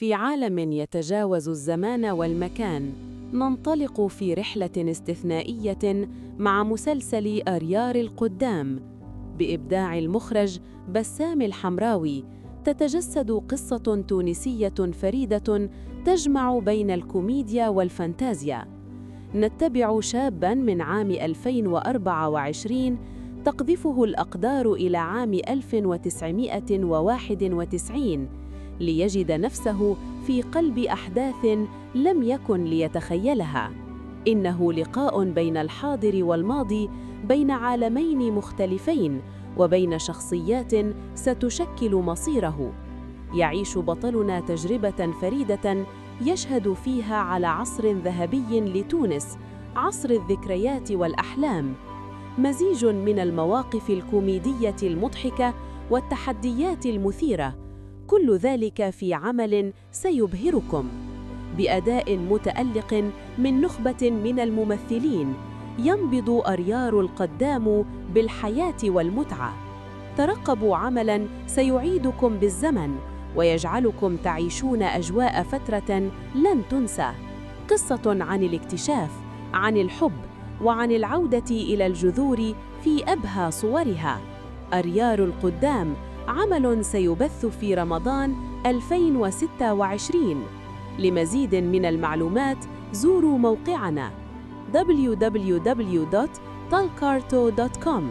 في عالم يتجاوز الزمان والمكان، ننطلق في رحلة استثنائية مع مسلسل أريار القدام بإبداع المخرج بسام الحمراوي. تتجسد قصة تونسية فريدة تجمع بين الكوميديا والفانتازيا. نتبع شاباً من عام 2024 تقذفه الأقدار إلى عام 1991 ليجد نفسه في قلب أحداث لم يكن ليتخيلها. إنه لقاء بين الحاضر والماضي، بين عالمين مختلفين، وبين شخصيات ستشكل مصيره. يعيش بطلنا تجربة فريدة يشهد فيها على عصر ذهبي لتونس، عصر الذكريات والأحلام، مزيج من المواقف الكوميدية المضحكة والتحديات المثيرة، كل ذلك في عمل سيبهركم بأداء متألق من نخبة من الممثلين. ينبض أريار القدام بالحياة والمتعة. ترقبوا عملاً سيعيدكم بالزمن ويجعلكم تعيشون أجواء فترة لن تنسى. قصة عن الاكتشاف، عن الحب، وعن العودة إلى الجذور في أبهى صورها. أريار القدام عمل سيبث في رمضان 2026. لمزيد من المعلومات زوروا موقعنا www.talkarto.com.